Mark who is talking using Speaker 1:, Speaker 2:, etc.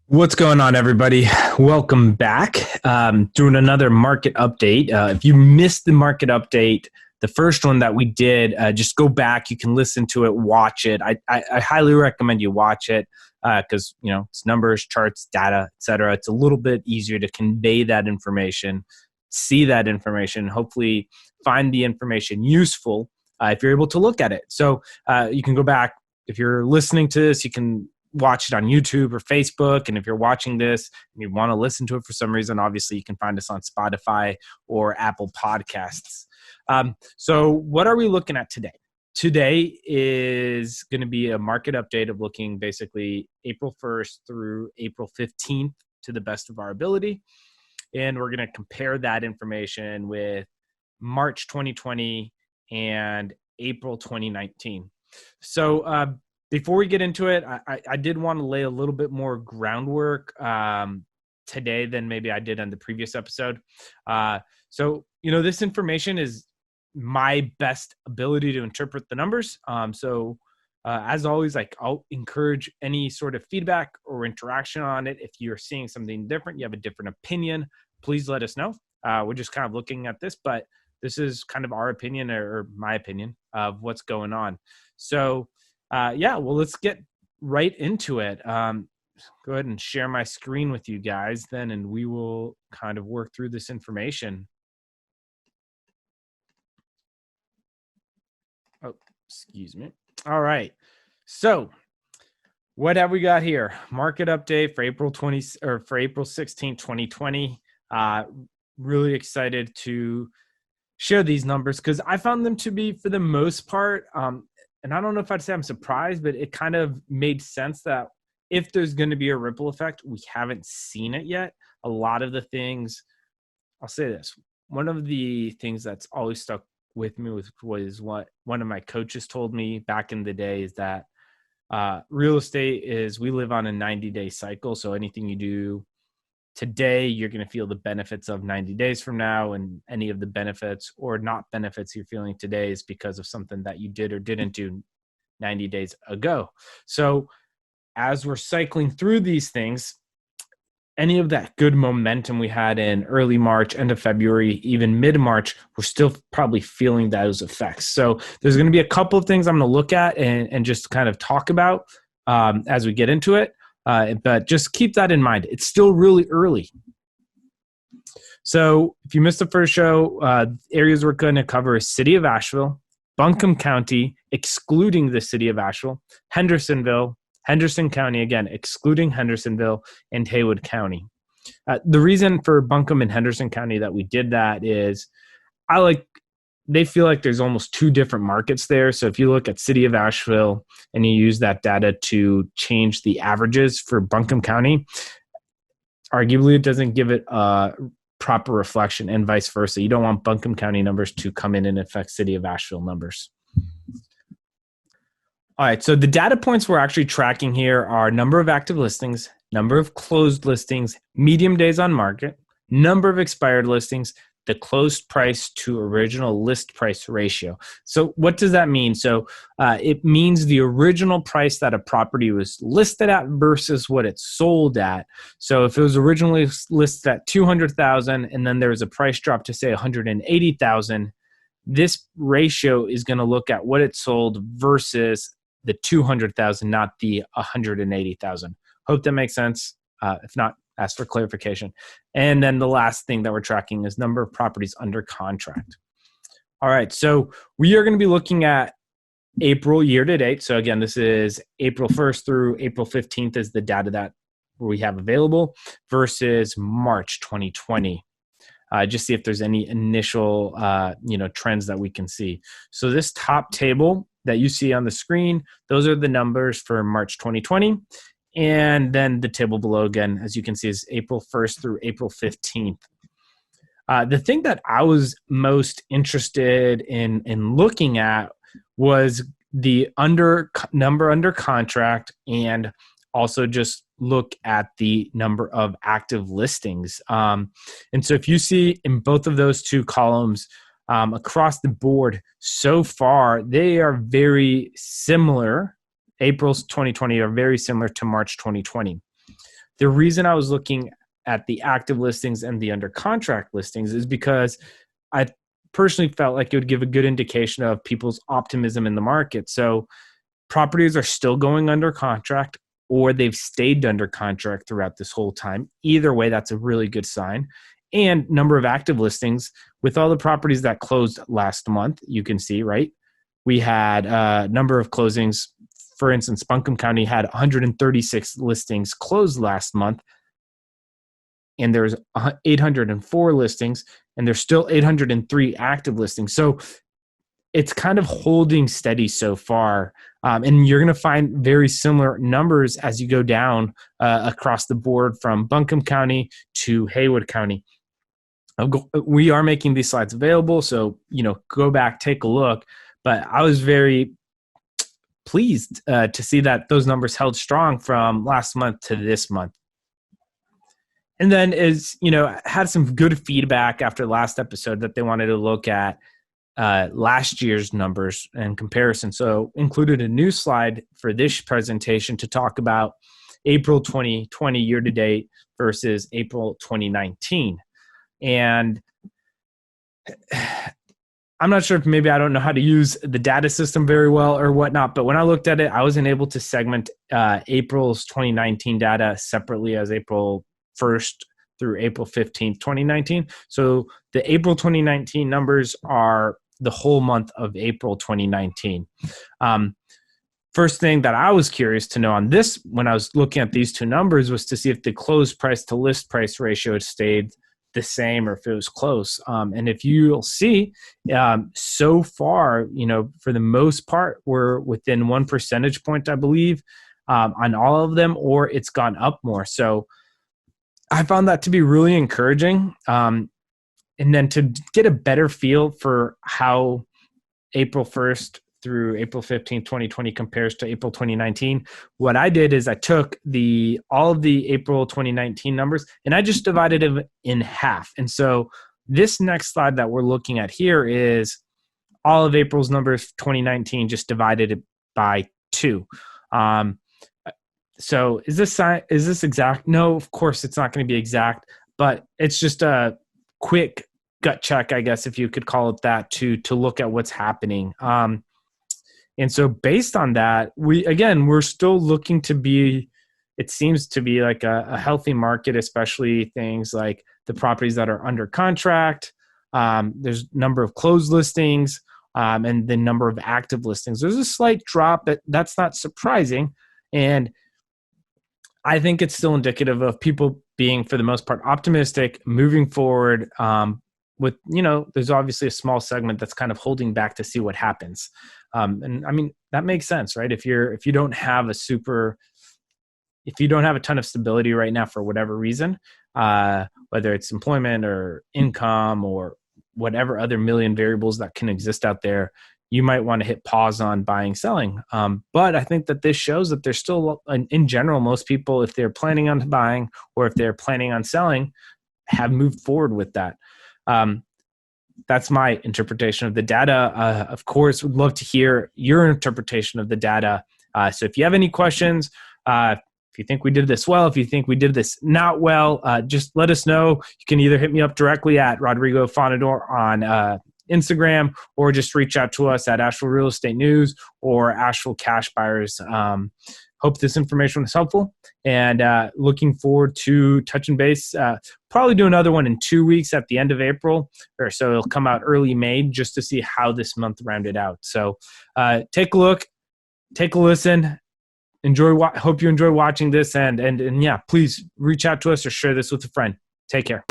Speaker 1: What's going on, everybody? Welcome back. Doing another market update. If you missed the market update, the first one that we did, just go back. You can listen to it, watch it. I highly recommend you watch it because it's numbers, charts, data, etc. It's a little bit easier to convey that information, see that information, hopefully find the information useful if you're able to look at it. So you can go back. If you're listening to this, you can watch it on YouTube or Facebook. And if you're watching this and you want to listen to it for some reason, obviously you can find us on Spotify or Apple Podcasts. So what are we looking at today? Today is going to be a market update of looking basically April 1st through April 15th to the best of our ability. And we're going to compare that information with March 2020 and April 2019. So before we get into it, I did want to lay a little bit more groundwork today than maybe I did on the previous episode. So this information is my best ability to interpret the numbers. As always, I'll encourage any sort of feedback or interaction on it. If you're seeing something different, you have a different opinion, please let us know. We're just kind of looking at this, but this is kind of our opinion or my opinion of what's going on. So let's get right into it. Go ahead and share my screen with you guys then, and we will kind of work through this information. Oh, excuse me. All right. So what have we got here? Market update for April 16, 2020. Really excited to share these numbers because I found them to be, for the most part, and I don't know if I'd say I'm surprised, but it kind of made sense that if there's going to be a ripple effect, we haven't seen it yet. A lot of the things, I'll say this, one of the things that's always stuck with me was what one of my coaches told me back in the day is that real estate is, we live on a 90-day cycle. So anything you do today, you're going to feel the benefits of 90 days from now, and any of the benefits or not benefits you're feeling today is because of something that you did or didn't do 90 days ago. So as we're cycling through these things, any of that good momentum we had in early March, end of February, even mid-March, we're still probably feeling those effects. So there's going to be a couple of things I'm going to look at and just kind of talk about as we get into it. But just keep that in mind. It's still really early. So if you missed the first show, areas we're going to cover is City of Asheville, Buncombe County, excluding the City of Asheville, Hendersonville, Henderson County, again, excluding Hendersonville, and Haywood County. The reason for Buncombe and Henderson County that we did that is they feel like there's almost two different markets there. So if you look at City of Asheville and you use that data to change the averages for Buncombe County, arguably it doesn't give it a proper reflection, and vice versa. You don't want Buncombe County numbers to come in and affect City of Asheville numbers. All right, so the data points we're actually tracking here are number of active listings, number of closed listings, medium days on market, number of expired listings, the closed price to original list price ratio. So what does that mean? So it means the original price that a property was listed at versus what it sold at. So if it was originally listed at $200,000 and then there was a price drop to say $180,000, this ratio is going to look at what it sold versus the $200,000, not the $180,000. Hope that makes sense. If not, ask for clarification. And then the last thing that we're tracking is number of properties under contract. All right, so we are going to be looking at April year to date. So again, this is April 1st through April 15th is the data that we have available versus March 2020. Just see if there's any initial trends that we can see. So this top table that you see on the screen, those are the numbers for March 2020. And then the table below, again, as you can see, is April 1st through April 15th. The thing that I was most interested in looking at was the number under contract, and also just look at the number of active listings. And so if you see in both of those two columns, across the board so far, they are very similar. April's 2020 are very similar to March 2020. The reason I was looking at the active listings and the under contract listings is because I personally felt like it would give a good indication of people's optimism in the market. So properties are still going under contract, or they've stayed under contract throughout this whole time. Either way, that's a really good sign. And number of active listings with all the properties that closed last month, you can see, right? We had a number of closings. For instance, Buncombe County had 136 listings closed last month, and there's 804 listings, and there's still 803 active listings. So it's kind of holding steady so far. And you're going to find very similar numbers as you go down across the board from Buncombe County to Haywood County. We are making these slides available, so go back, take a look. But I was very pleased to see that those numbers held strong from last month to this month. And then had some good feedback after last episode that they wanted to look at last year's numbers and comparison. So included a new slide for this presentation to talk about April 2020 year-to-date versus April 2019. And I'm not sure if maybe I don't know how to use the data system very well or whatnot, but when I looked at it, I wasn't able to segment April's 2019 data separately as April 1st through April 15th, 2019. So the April 2019 numbers are the whole month of April 2019. First thing that I was curious to know on this, when I was looking at these two numbers, was to see if the closed price to list price ratio had stayed the same or if it was close. And if you'll see, so far, for the most part, we're within 1 percentage point, I believe, on all of them, or it's gone up more. So I found that to be really encouraging. And then to get a better feel for how April 1st through April 15th, 2020 compares to April 2019, what I did is I took all of the April 2019 numbers and I just divided them in half. And so this next slide that we're looking at here is all of April's numbers 2019 just divided by 2. So is this exact? No, of course it's not going to be exact, but it's just a quick gut check, I guess, if you could call it that, to look at what's happening. And so based on that, we're still looking to be, it seems to be like a healthy market, especially things like the properties that are under contract. There's number of closed listings and the number of active listings. There's a slight drop, but that's not surprising. And I think it's still indicative of people being, for the most part, optimistic, moving forward. With there's obviously a small segment that's kind of holding back to see what happens. And I mean, that makes sense, right? If you don't have a ton of stability right now for whatever reason, whether it's employment or income or whatever other million variables that can exist out there, you might want to hit pause on buying, selling. But I think that this shows that there's still, in general, most people, if they're planning on buying or if they're planning on selling, have moved forward with that. That's my interpretation of the data. Of course, would love to hear your interpretation of the data. So if you have any questions, if you think we did this well, if you think we did this not well, just let us know. You can either hit me up directly at Rodrigo Fonador on Instagram, or just reach out to us at Asheville Real Estate News or Asheville Cash Buyers. Hope this information was helpful, and looking forward to touching base. Probably do another one in 2 weeks at the end of April, or so it'll come out early May, just to see how this month rounded out. So take a look, take a listen, hope you enjoy watching this, and yeah, please reach out to us or share this with a friend. Take care.